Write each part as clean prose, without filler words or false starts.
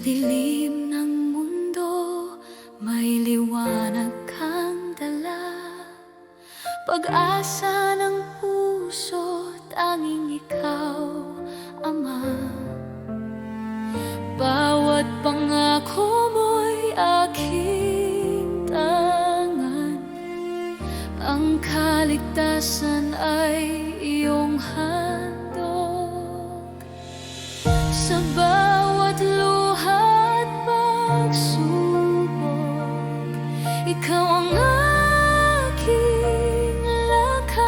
dilim ng mundo, may liwanag kang dala. Pag-asa ng puso, tanging ikaw, Ama. Bawat pangako mo'y aking tangan, ang kaligtasan ay iyong handog. Sa bawat luha at pagsubok, ikaw ang aking lakas.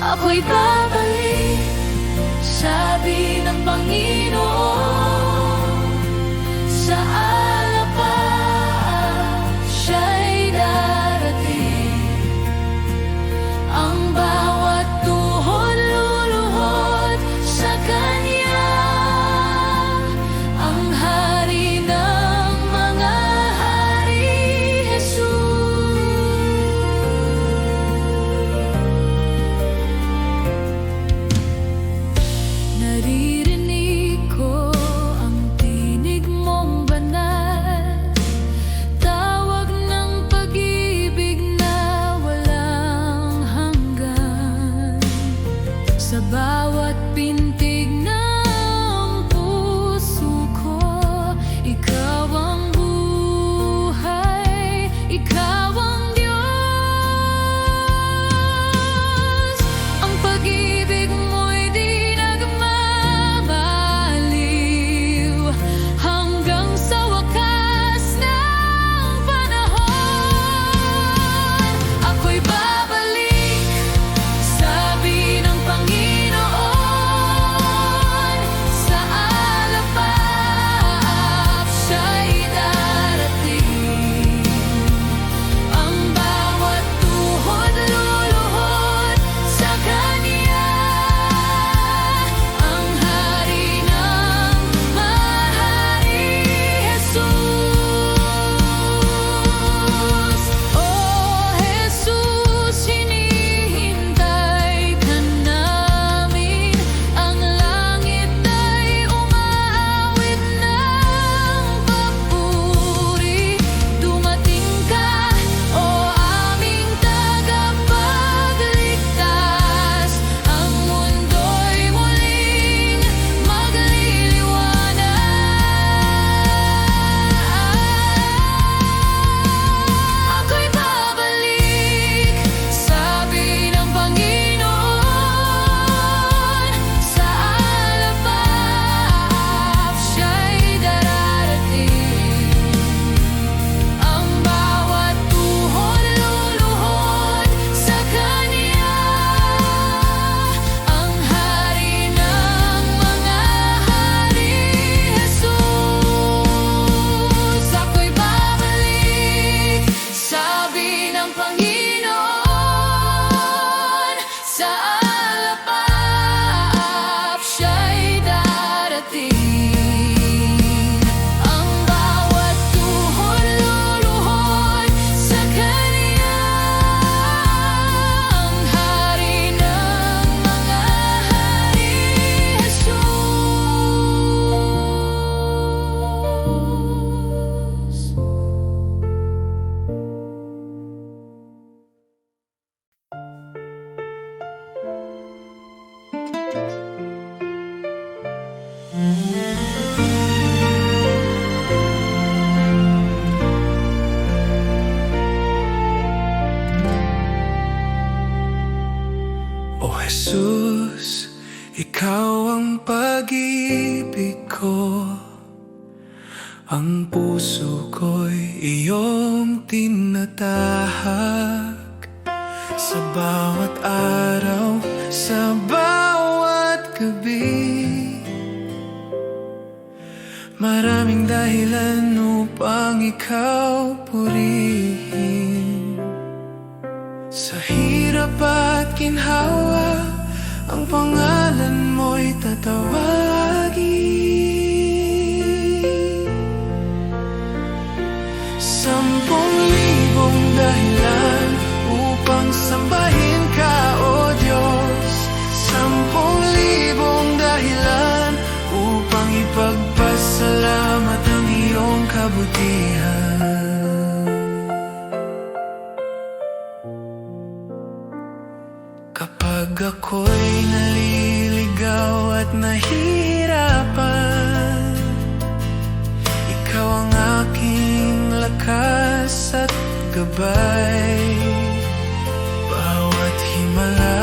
Ako'y babalik, sabi ng Panginoon, sa alapaan siya'y darating. Ang bawat tuhod luluhod sa Kanya, ang Hari ng mga hari, Jesus. Naririnig ko ang tinig mong banal, tawag ng pag-ibig na walang hanggan. Sa bawat pintig ng puso ko, ikaw ang buhay, ikaw ang Diyos. Ang pag-ibig mo'y di nagmamaliw, hanggang sa wakas ng panahon. Ako'y babalik, sabi ng Panginoon, sa alapap siya'y darating. Ang bawat tuhod luluhod sa Kanya, ang Hari ng mahari, Jesus. Oh Jesus, hinihintay ka namin, ang langit ay umaawit ng papuri. Dumating ka, o aming tagapagligtas, ang mundo'y muling magliliwanag. Ako'y babalik, sabi ng Panginoon, sa alapap siya'y dararating. Ang bawat tuhod luluhod sa Kanya, ang Hari ng mga hari, Jesus. Ako'y babalik, sabi ng Panginoon, sa alapap siya'y darating. Ang bawat tuhod luluhod sa Kanya, ang Hari ng mga hari, Jesus. O Jesus, ikaw ang pag-ibig ko, ang puso ko'y iyong tinatahak. Sa bawat araw, sa bawat gabi, maraming dahilan upang ikaw purihin. Sa hirap at ginhawa, ang pangalan mo'y tatawagin. 10,000 dahilan upang sambahin ka, O Diyos. 10,000 dahilan naliligaw at nahihirapan, ikaw ang aking lakas at gabay. Bawat himala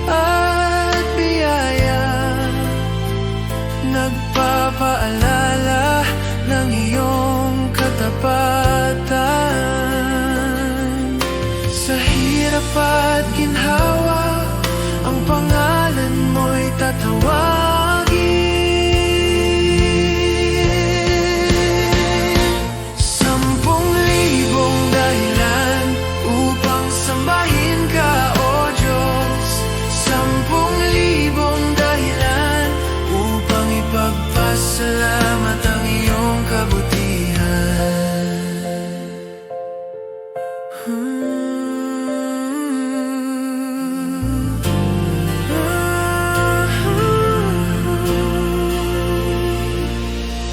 at biyaya, nagpapaalala ng iyong katapatan. Sa hirap at ginhawa, ang pangalan mo'y tatawagin. 10,000 dahilan upang sambahin ka, O Diyos. 10,000 dahilan upang ipagpasalamat ang iyong kabutihan.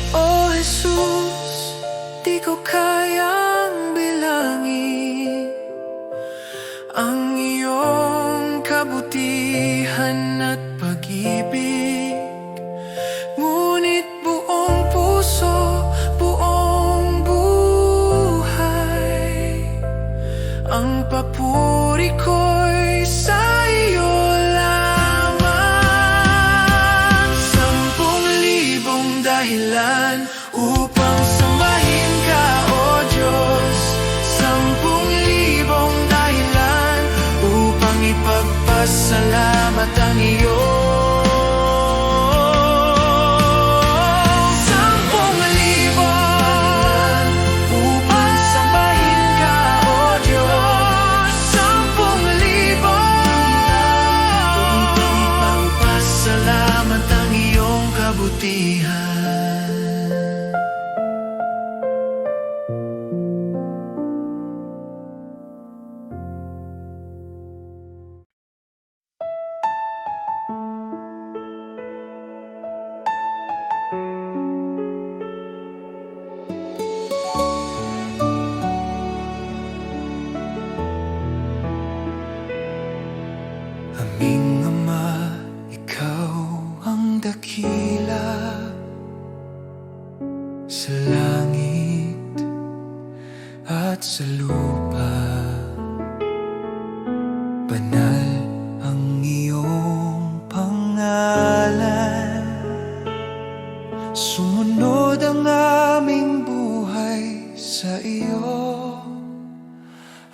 O Jesus, di ko kayang bilangin ang iyong kabutihan at pag-ibig. Ngunit buong puso, buong buhay, ang papuri ko'y sa iyo lamang. 10,000 dahilan upang sambahin ka, O Diyos. 10,000 dahilan upang ipagpasalamat ang iyong 10,000 upang sambahin ka, O Diyos. 10,000 upang ipagpasalamat ang iyong kabutihan. Aming Ama, ikaw ang dakila sa langit at sa lupa. Banal ang iyong pangalan, sumunod ang aming buhay sa iyo.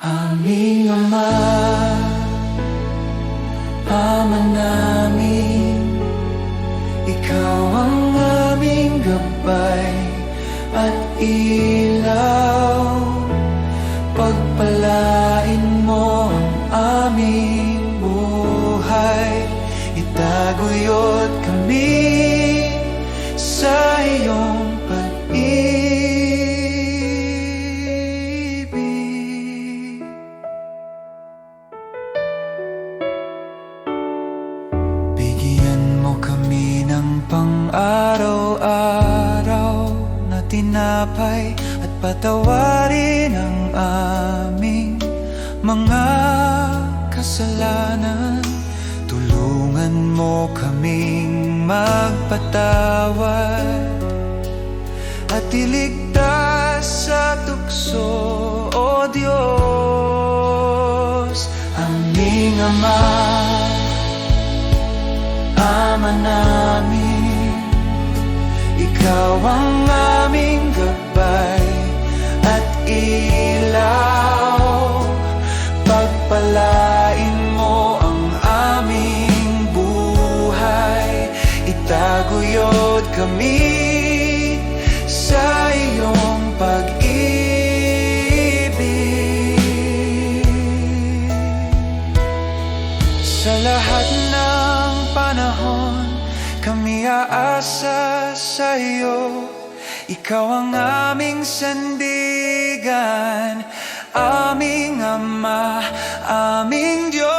Aming Ama, Ama namin, ikaw ang aming gabay at ilaw. Pagpalain mo ang aming buhay, itaguyod kami sa iyong pag-ibig. Bigyan mo kami ng pang-araw-araw na tinapay at patawarin ang aming mga kasalanan. Tulungan mo kaming magpatawad at iligtas sa tukso, O Diyos. Aming Ama, Ama namin, ikaw ang aming gabay at ilaw. Pagpalain mo ang aming buhay, itaguyod kami sa iyong pag-ibig. Sa lahat ng panahon, kami aasa sa iyo. Ikaw ang aming sandigan, aming Ama, aming Diyos.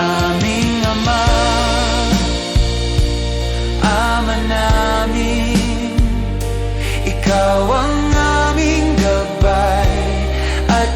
Aming Ama, Ama namin, ikaw ang aming gabay at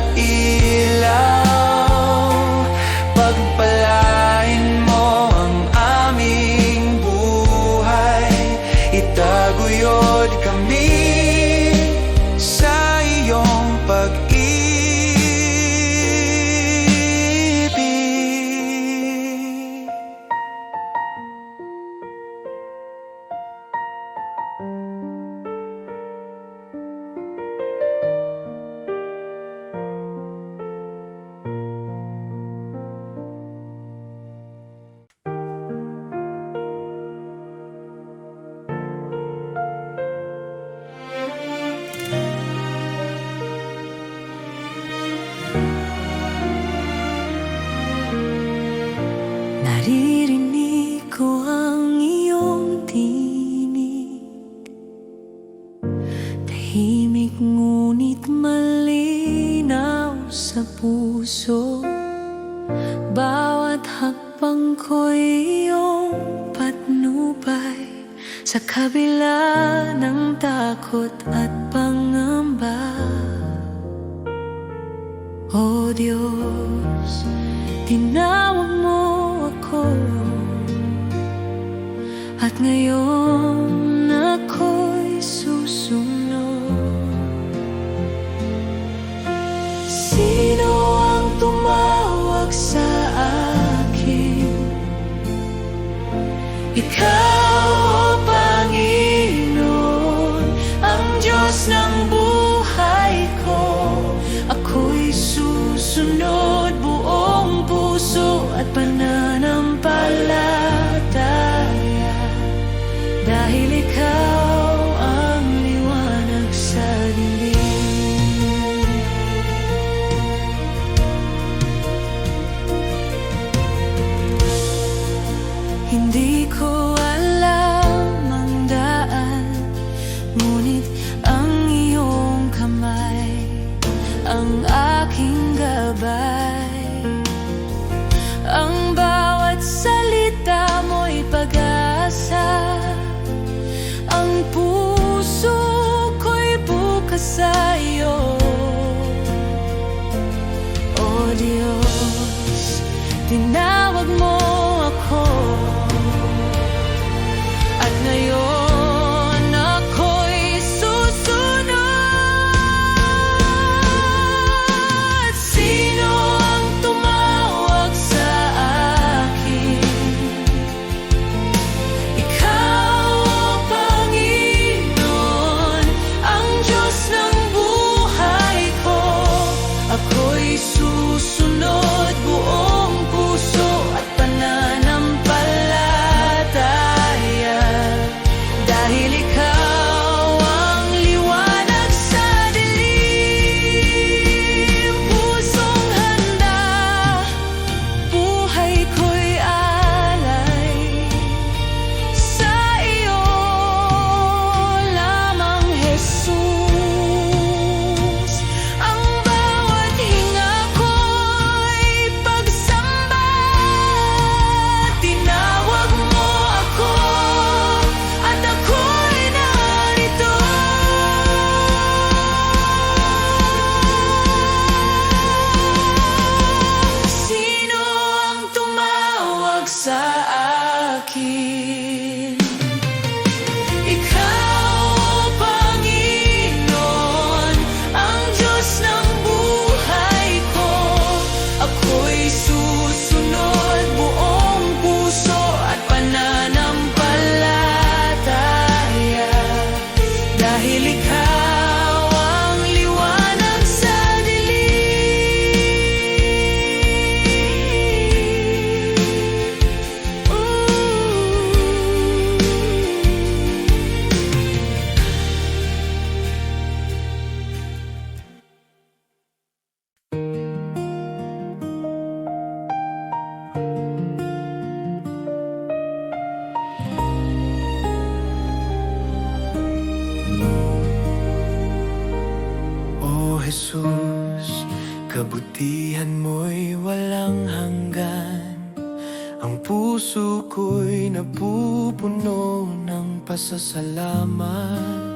sa puso. Bawat hakbang ko'y iyong patnubay, sa kabila ng takot at pangamba. O Diyos, tinawag mo ako, at ngayon ako'y susunod. Sino ang tumawag sa akin? Ikaw, O Panginoon, ang Diyos ng buhay ko. Ako'y susunod buong puso at pananampalataya, dahil ikaw ang liwanag sa dilim. Hindi ko alam ang daan, ngunit ang iyong kamay ang aking gabay. Ang bawat salita mo'y pag-asa, ang puso ko'y bukas sa iyo. O Diyos, tinawag mo ako, at ngayon ako'y susunod. Sino ang tumawag sa akin? Ikaw, O Panginoon, ang Diyos ng buhay ko. Ako'y susunod buong puso at pananampalataya, dahil ikaw ang liwanag sa dilim. Pusong handa, buhay ko'y alay sa iyo lamang, Jesus. Ang bawat hinga ko'y pagsamba, tinawag mo ako, at ako'y narito. Sino ang tumawag sa akin? Ikaw, O Panginoon, ang Diyos ng buhay ko. Ako'y susunod buong puso at pananampalataya, dahil ikaw ang liwanag sa dilim. O Jesus, kabutihan mo'y walang hanggan. Ang puso ko'y napupuno ng pasasalamat.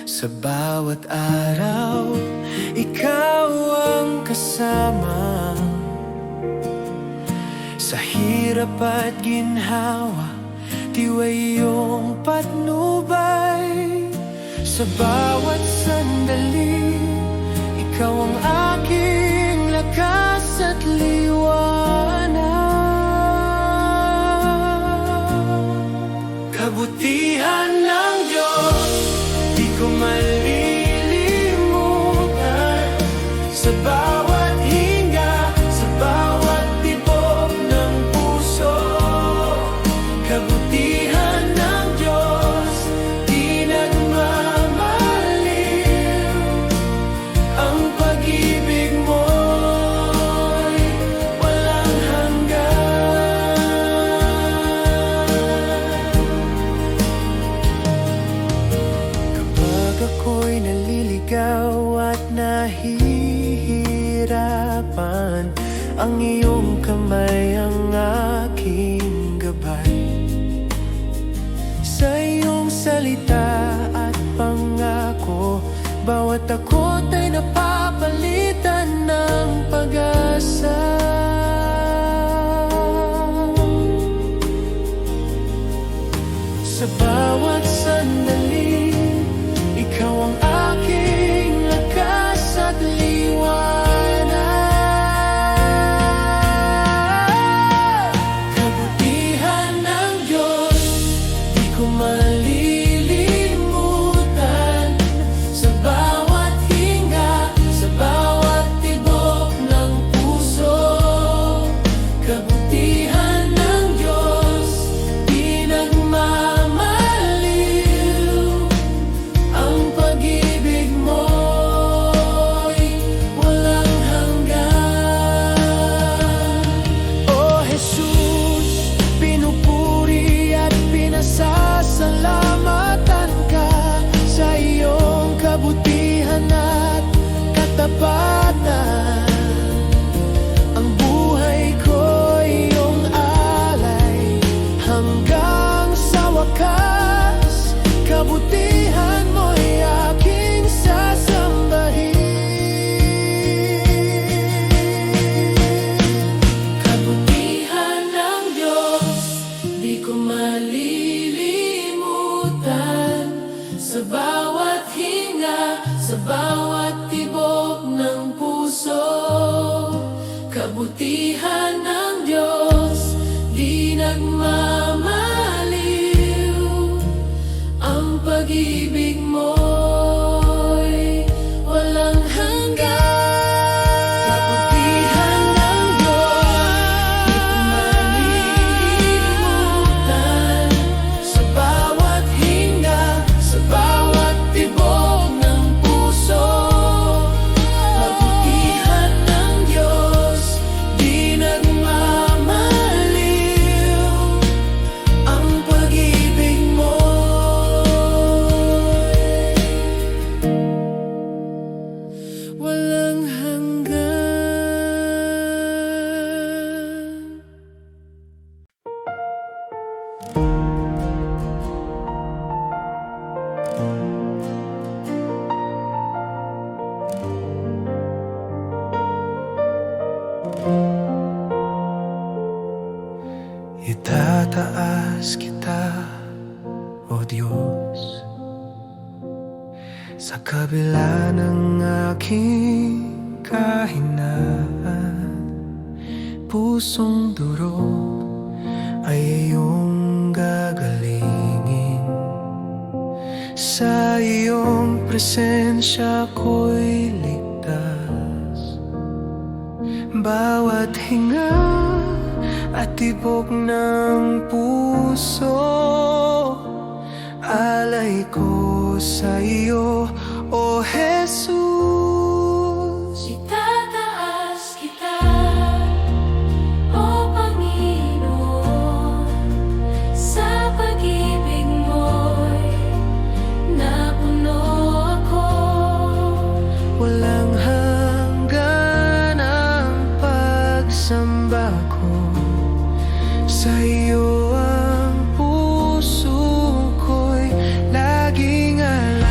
Sa bawat araw, ikaw ang kasama. Sa hirap at ginhawa, tiway iyong patnubay. Sa bawat sandali, ikaw ang aking lakas at liwanag. Kabutihan ng Diyos, di ko malilimutan. Sa bawat hinga, sa bawat tibok ng puso, kabutihan ng Diyos, di nagmamaliw. Ang pag-ibig ang iyong kamay ang aking gabay. Sa iyong salita at pangako, bawat takot ay napapalitan ng pag-asa. Sa bawat sandali, ikaw ang aking lakas at liwanag. Kabutihan ng Diyos, di ko malilimutan. Sa bawat hinga, sa bawat tibok ng puso, kabutihan ng Diyos, di nagmamaliw. Ang pag-ibig mo'y walang hanggan. O Jesus, pinupuri at pinasasalamatan ka sa iyong kabutihan at katapatan. Ang buhay ko'y iyong alay hanggang sa wakas. Kabutihan mo'y aking sasambahin. Kabutihan ng Diyos, di ko malilimutan. Sa bawat hinga, sa bawat tibok ng puso, kabutihan ng Diyos, di nagmamaliw. Ang pag-ibig mo'y walang hanggan. Kabutihan ng Diyos, di ko malilimutan. Sa bawat hinga, sa bawat tibok ng puso, kabutihan ng Diyos, di nagmamaliw. Ang pag-ibig mo'y walang hanggan. Itataas kita, O Diyos, sa kabila ng aking kahinaan. Pusong durog ay iyong gagalingin. Sa iyong presensya ko'y ligtas. Bawat hinga at tibok ng puso, alay ko sa iyo, O Jesus. Itataas kita, O Panginoon, sa pag-ibig mo'y napuno ako. Walang hanggan ang pagsamba ko. Sa iyo ang puso ko'y laging alay.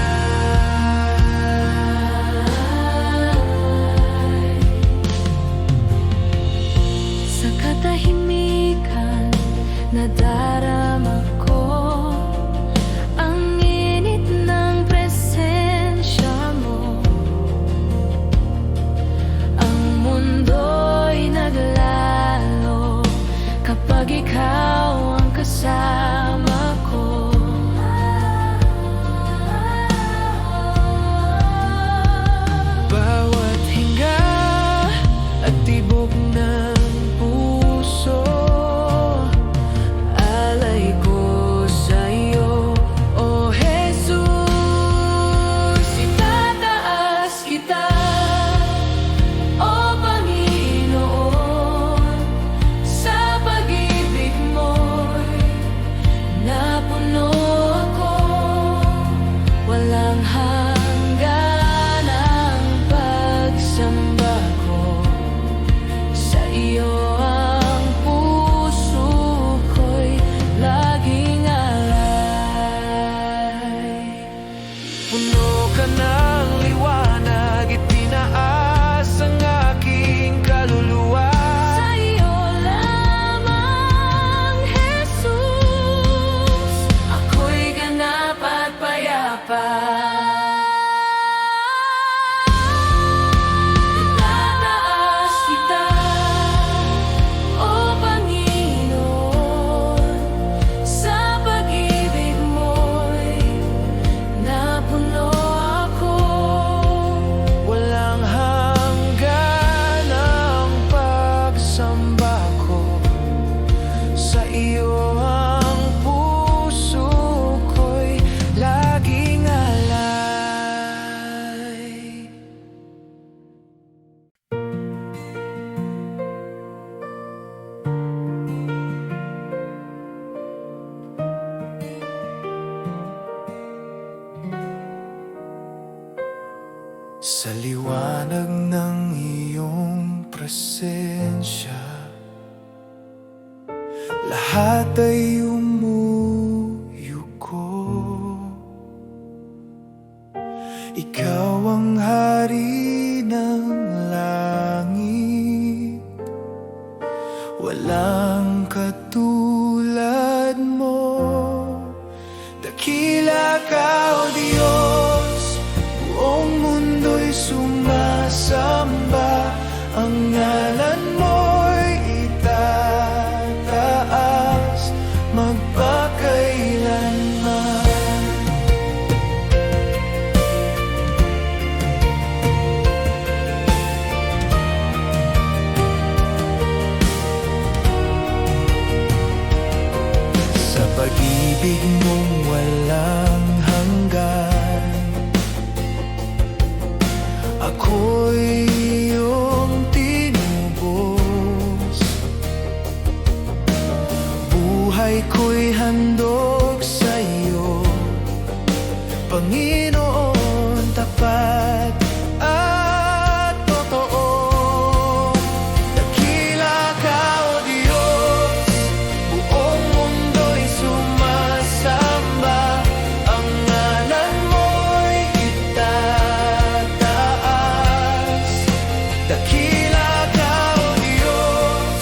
Sa liwanag ng iyong presensya, lahat ay umuyuko. Ikaw ang hari ng langit, walang katulad mo. Dakila ka, O Diyos, buong mundo'y sumasamba. Ang ngalan mo'y itataas magpakailanman. Sa pag-ibig mong walang hanggan, ako'y iyong tinubos. Buhay ko'y handog sa iyo, Panginoon, tapat at totoo. Dakila ka, O Diyos, buong mundo'y sumasamba. Ang ngalan mo'y itataas. Dakila ka, O Diyos,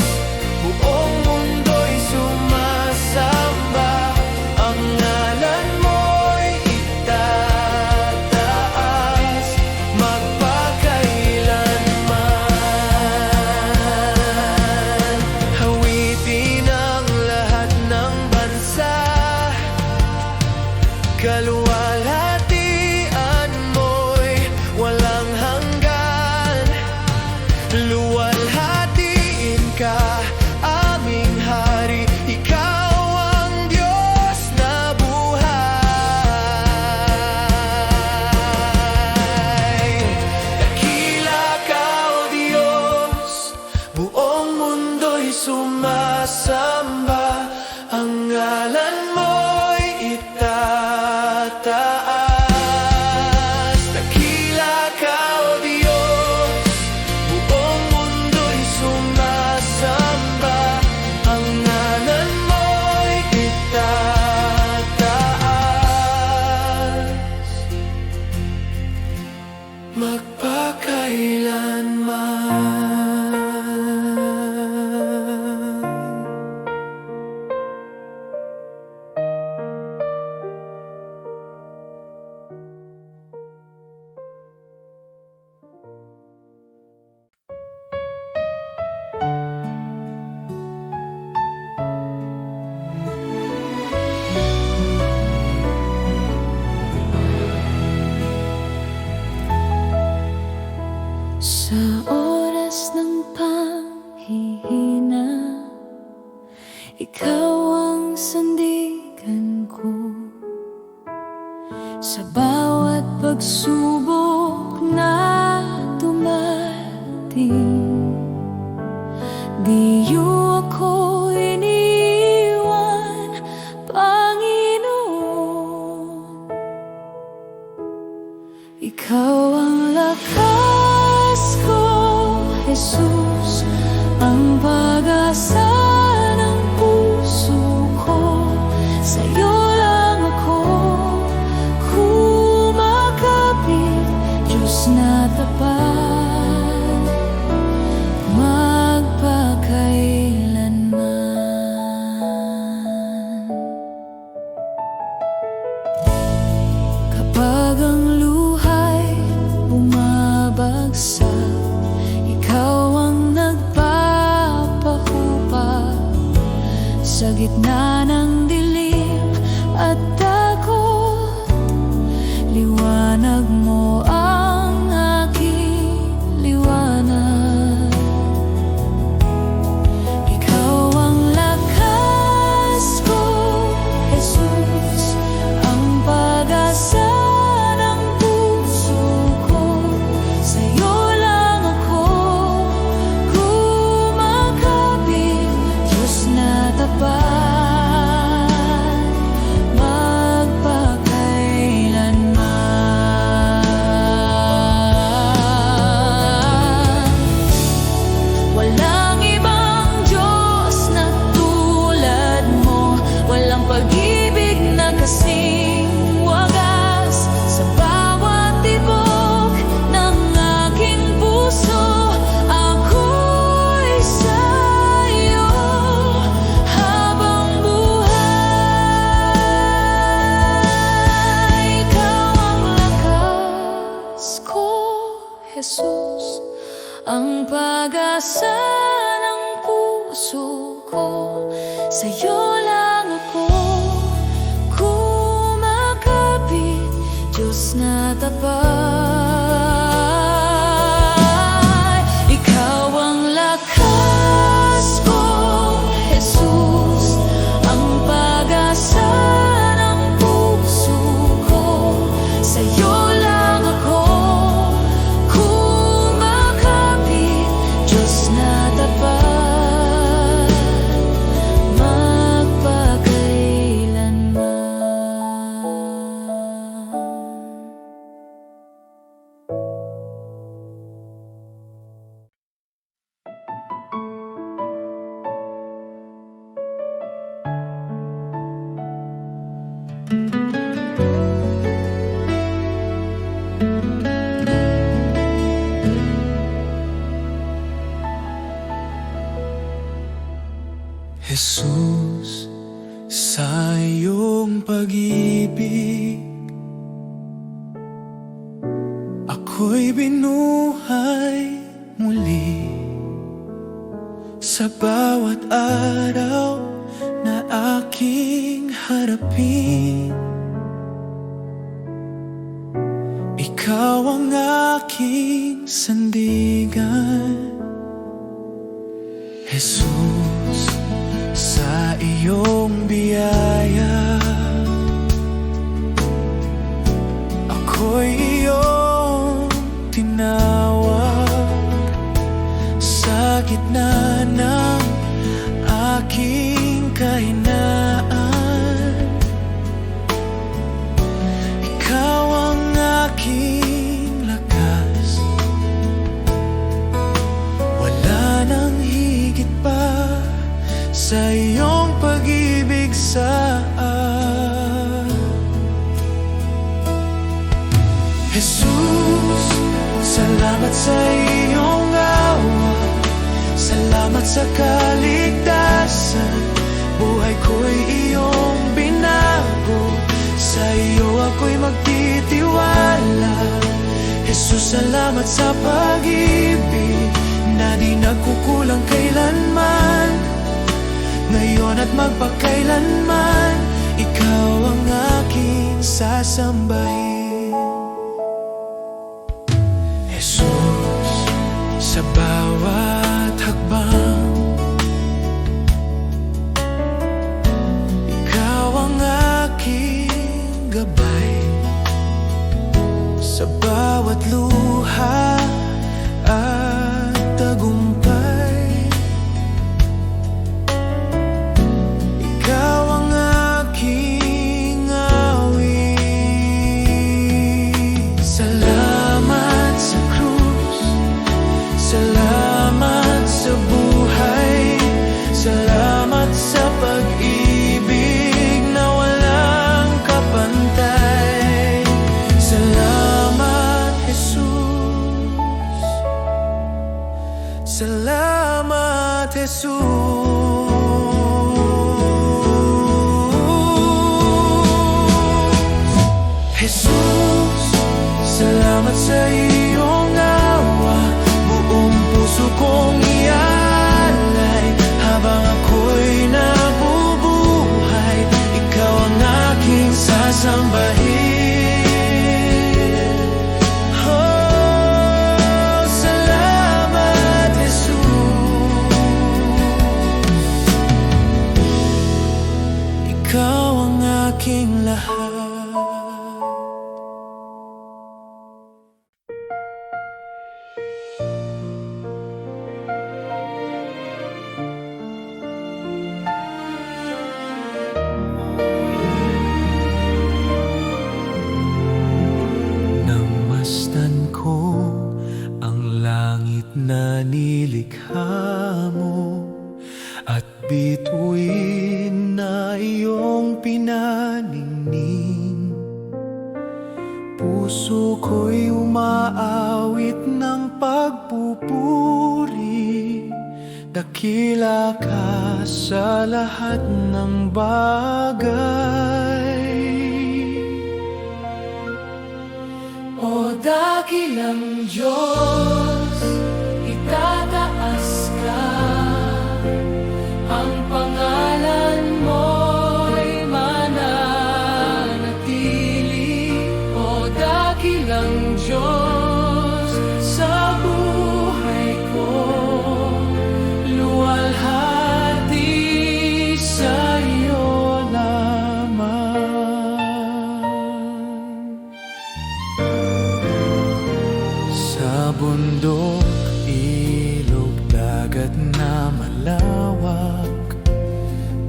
buong mundo'y sumasamba. Ang ngalan mo'y itataas magpakailanman. Hawitin ang lahat ng bansa, kaluwalhatian mo'y walang hanggan. Luwalhatiin ka, aming hari, ikaw ang Diyos na buhay. Dakila ka, O Diyos, buong mundo'y sumasamba. Ang ngalan mo'y itataas. Dakila ka, O Diyos, buong mundo'y sumasamba. Ang ngalan mo'y itataas magpakailanman. Sa oras ng panghihina, ikaw ang sandigan ko. Sa bawat pagsubok na dumating, di niyo ako iniwan, Panginoon. Ikaw ang lakas ko, Jesus, ang pag-asa ng puso ko. Sa'yo lang ako kumakapit, Diyos na tapat magpakailanman. Kapag ang luhay bumabagsak, ikaw ang nagpapahupa. Sa gitna ng dilim at takot, liwanag mo ang aking liwanag. Ikaw ang lakas ko, Jesus, ang pag-asa ng puso ko. Sa'yo lang ako kumakapit, Diyos na tapat ang pag-asa ng puso ko. Sa'yo lang ako kumakapit, Diyos na tapat. Ikaw ang lakas ko, Jesus, ang pag-asa ng puso ko. Sa'yo lang ako kumakapit, Diyos na tapat, magpakailanman. Jesus, sa iyong pag-ibig ako'y binuhay muli. Sa bawat araw na aking harapin, ikaw ang aking sandigan. Jesus, sa iyong biyaya ako'y iyong tinawag. Sa gitna ng aking kahinaan, ikaw ang aking lakas. Wala nang higit pa sa iyong pag-ibig sa Jesus, salamat sa iyong awa, salamat sa kaligtasan. Buhay ko'y iyong binago, sa iyo ako'y magtitiwala. Jesus, salamat sa pag-ibig na di nagkukulang kailanman, ngayon at magpakailanman. Ikaw ang aking sasambahin. Jesus, sa bawat hakbang ikaw ang aking gabay. Sa bawat luha at tagumpay, ikaw ang aking awit. Salamat sa krus, salamat sa buhay, salamat sa pag-ibig na walang kapantay. Salamat, Jesus. Salamat, Jesus. Jesus, salamat sa iyong awa. Buong puso kong ialay habang ako'y nabubuhay. Ikaw ang aking sasambahin. Oh, salamat, Jesus. Ikaw ang aking lahat. Namasdan ko ang langit na nilikha mo, at bituin na iyong pinaningning. Puso ko'y umaawit ng pagpupuri. Dakila ka sa lahat ng bagay. O dakilang Diyos, dagat na malawak,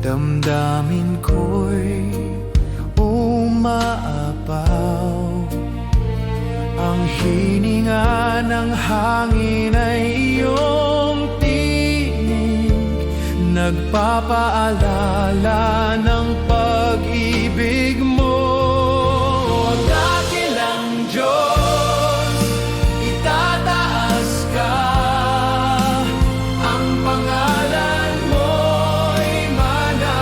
damdamin ko'y umaapaw. Ang hininga ng hangin ay iyong tinig, nagpapaalala ng pag-ibig mo. Dakilang Diyos, itataas ka, ang pangalan mo'y mananatili.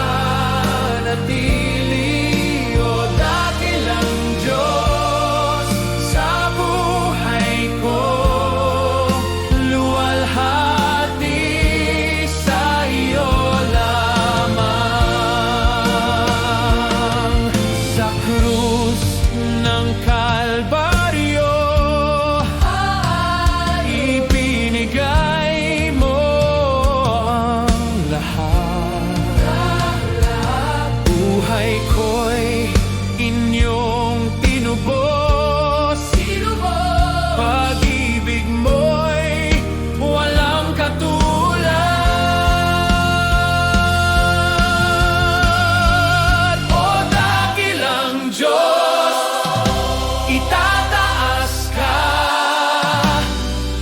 O dakilang Diyos, sa buhay ko, luwalhati sa iyo lamang. Sa krus ng Kalbaryo, ibinigay mo ang lahat. Buhay ko'y inyong tinubos, pag-ibig mo'y walang katulad. O dakilang Diyos, itataas ka,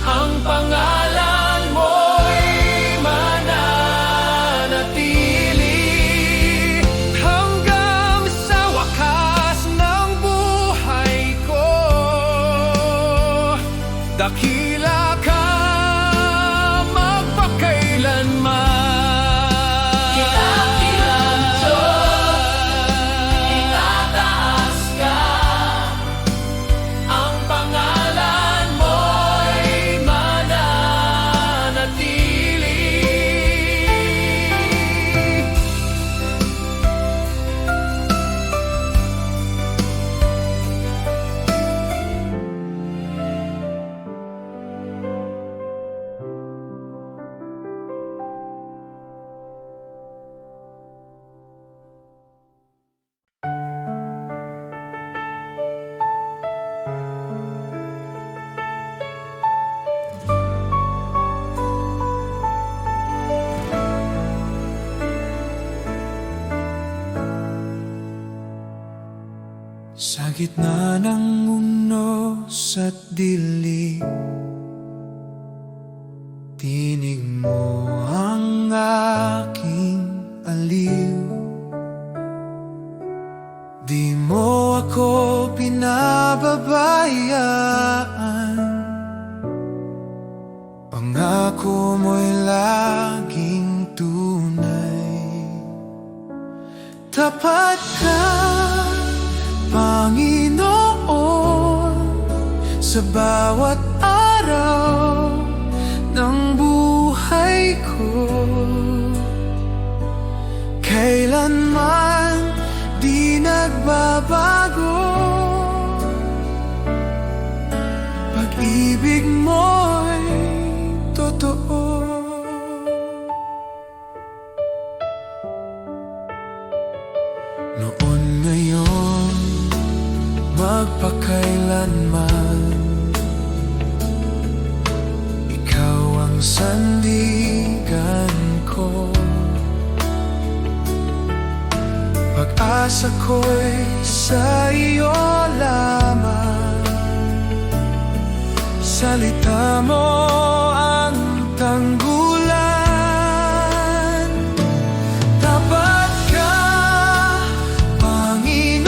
ang pangalan mo'y mananatili hanggang sa wakas ng buhay ko. Dakila ka magpakailanman. Dakilang Diyos, itataas ka, ang pangalan mo'y mananatili. Sa gitna ng unos at dilim, tinig mo ang aking aliw. Di mo ako pinababayaan, pangako mo'y laging tunay. Tapat ka, Panginoon, sa bawat araw ng buhay ko. Kailanman di nagbabago, pag-ibig mo'y totoo. Noon, ngayon, magpakailanman, ikaw ang sandigan ko. Pag-asa ko'y sa iyo lamang, salita mo ang tanggulan. Tapat ka, Panginoon,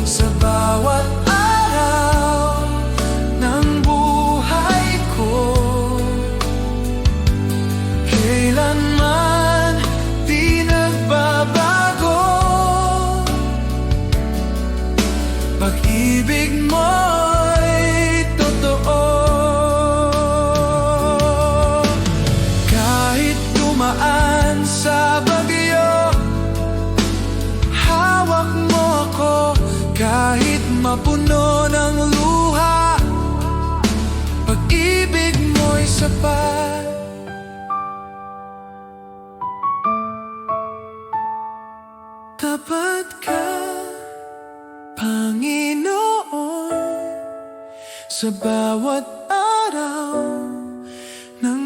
sa bawat araw ng buhay ko. Kailanman di nagbabago, pag-ibig mo'y totoo. Kahit dumaan sa bagyo, hawak mo ako. Kahit mapuno ng luha, pag-ibig mo'y sapat. Tapat ka, Panginoon, sa bawat araw ng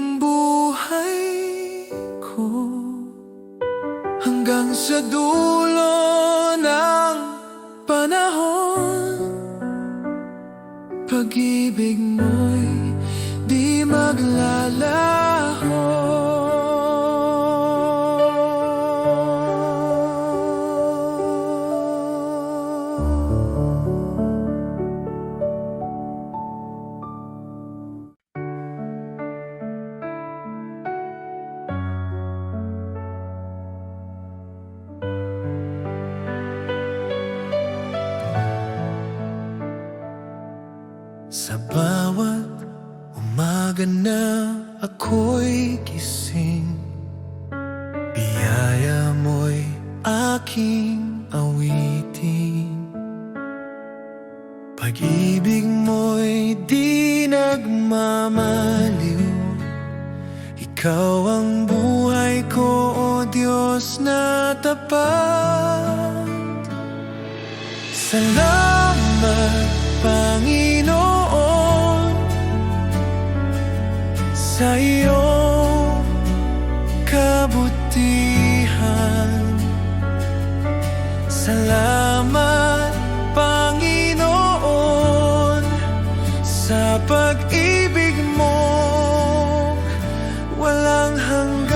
umaga na ako'y gising, biyaya mo'y aking awitin. Pag-ibig mo'y di nagmamaliw, ikaw ang buhay ko, o Diyos na tapat. Salamat, Panginoon, sa iyong kabutihan. Salamat, Panginoon, sa pag-ibig mo walang hanggan.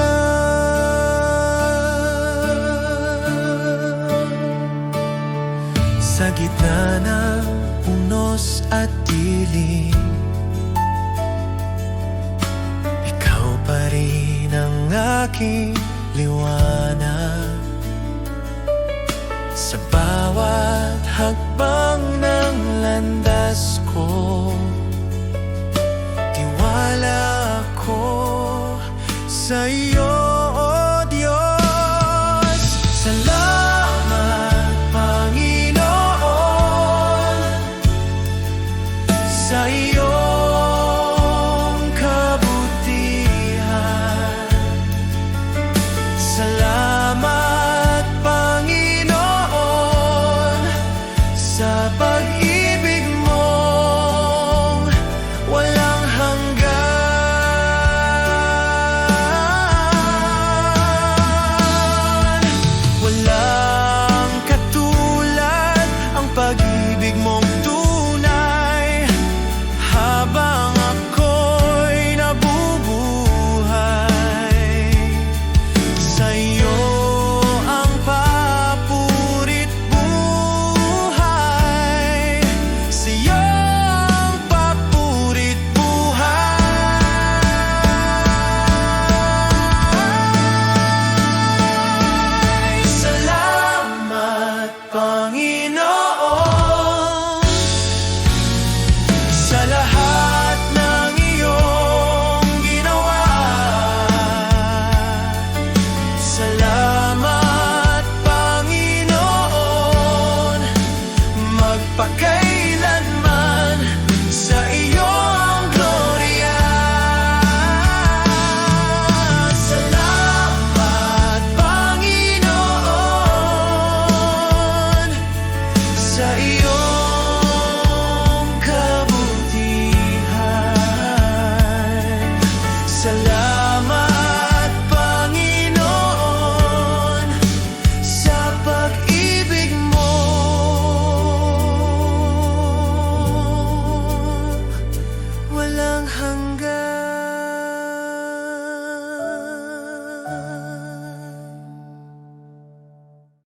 Sa gitna ng unos at dilim, ikaw pa rin ang aking liwanag. Sa bawat hakbang ng landas ko, tiwala ako sa iyo.